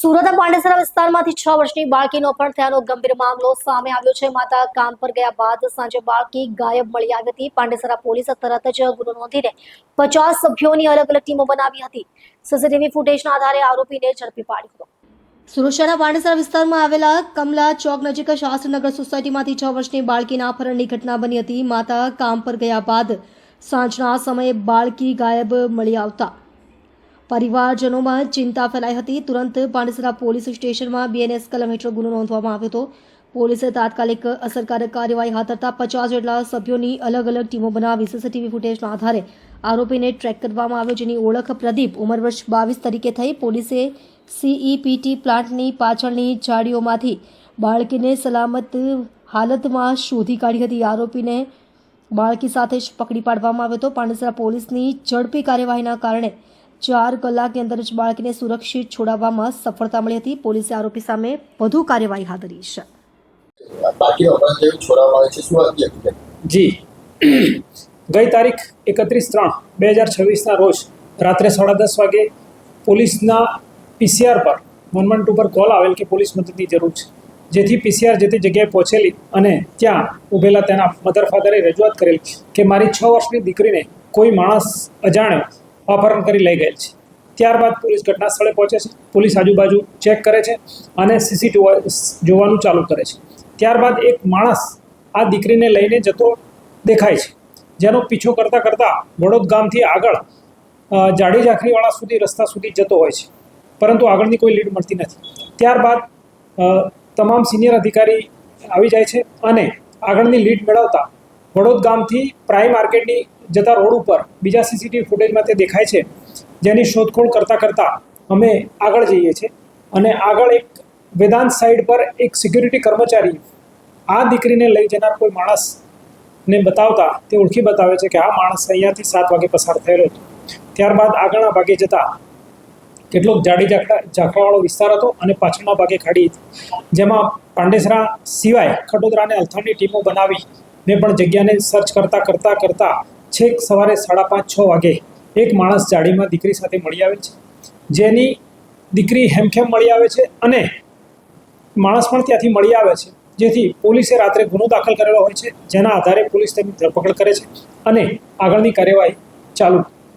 સુરત પાંડેસરા વિસ્તારમાંથી 6 વર્ષની બાળકીનો અપહરણ થયાનો ગંભીર મામલો સામે આવ્યો છે। માતા કામ પર ગયા બાદ સાંજે બાળકી ગાયબ મળી આવી હતી। પાંડેસરા પોલીસે તરત જ ગુનો નોંધીને 50 સભ્યોની અલગ અલગ ટીમો બનાવી હતી। સીસીટીવી ફૂટેજના આધારે આરોપીને ઝડપી પાડ્યો હતો। સુરત શહેરના પાંડેસરા વિસ્તારમાં આવેલા કમલા ચોક નજીક શાસ્ત્રીનગર સોસાયટીમાંથી 6 વર્ષની બાળકીના અપહરણની ઘટના બની હતી। માતા કામ પર ગયા બાદ સાંજના સમયે બાળકી ગાયબ મળી આવતા પરિવારજનોમાં ચિંતા ફેલાઈ હતી। તુરંત પાંડેસરા પોલીસ સ્ટેશનમાં BNS કલમ હેઠળ ગુનો નોંધવામાં આવ્યો હતો। પોલીસે તાત્કાલિક અસરકારક કાર્યવાહી હાથ ધરતા 50 જેટલા સભ્યોની અલગ અલગ ટીમો બનાવી સીસીટીવી ફૂટેજના આધારે આરોપીને ટ્રેક કરવામાં આવ્યો, જેની ઓળખ પ્રદીપ ઉંમર વર્ષ 22 તરીકે થઈ। પોલીસે CEPT પ્લાન્ટની પાછળની ઝાડીઓમાંથી બાળકીને સલામત હાલતમાં શોધી કાઢી હતી। આરોપીને બાળકી સાથે જ પકડી પાડવામાં આવ્યો હતો। પાંડેસરા પોલીસની ઝડપી કાર્યવાહીના કારણે 4 કલાકની અંદર જ બાળકીને સુરક્ષિત છોડાવવામાં સફળતા મળી હતી। પોલીસે આરોપી સામે વધુ કાર્યવાહી હાથ ધરી છે। જી ગઈ તારીખ 31/3/2026 રોજ રાત્રે 10:30 વાગે પોલીસના PCR પર 112 પર કોલ આવેલ કે પોલીસ મદદની જરૂર છે, જેથી PCR જે તે જગ્યાએ પહોંચેલી અને ત્યાં ઊભેલા તેના મધર ફાધરે રજૂઆત કરેલ કે મારી 6 વર્ષની દીકરીને કોઈ માણસ અજાણ્યો અપહરણ કરી લઈ ગયેલ છે। ત્યારબાદ પોલીસ ઘટના સ્થળે પહોંચે છે। પોલીસ આજુબાજુ ચેક કરે છે અને CCTV જોવાનું ચાલુ કરે છે। ત્યારબાદ એક માણસ આ દીકરીને લઈને જતો દેખાય છે, જેનો પીછો કરતાં કરતાં વડોદ ગામથી આગળ જાડી ઝાંખરીવાળા સુધી રસ્તા સુધી જતો હોય છે, પરંતુ આગળની કોઈ લીડ મળતી નથી। ત્યારબાદ તમામ સિનિયર અધિકારી આવી જાય છે અને આગળની લીડ મેળવતા વડોદ ગામથી પ્રાઇમ માર્કેટની જતા રોડ ઉપર બીજા CCTV ફૂટેજમાં તે દેખાય છે, જેની શોધખોળ કરતાં અમે આગળ જઈએ છીએ અને આગળ એક વેદાંત સાઈડ પર એક સિક્યુરિટી કર્મચારી આ દીકરીને લઈ જનાર કોઈ માણસને બતાવતા તે ઓળખી બતાવે છે કે આ માણસ અહીંયાથી 7 વાગે પસાર થયેલો હતો। ત્યારબાદ આગળના ભાગે જતા કેટલોક જાડી ઝાંખરાવાળો વિસ્તાર હતો અને પાછળના ભાગે ખાડી હતી, જેમાં પાંડેસરા સિવાય ખટોદરા અને અલથાણની ટીમો બનાવી ને પણ જગ્યાને સર્ચ કરતાં છેક સવારે 5:30-6 વાગે એક માણસ જાડીમાં દીકરી સાથે મળી આવે છે, જેની દીકરી હેમખેમ મળી આવે છે અને માણસ પણ ત્યાંથી મળી આવે છે, જેથી પોલીસે રાત્રે ગુનો દાખલ કરેલો હોય છે, જેના આધારે પોલીસ તેની ધરપકડ કરે છે અને આગળની કાર્યવાહી ચાલુ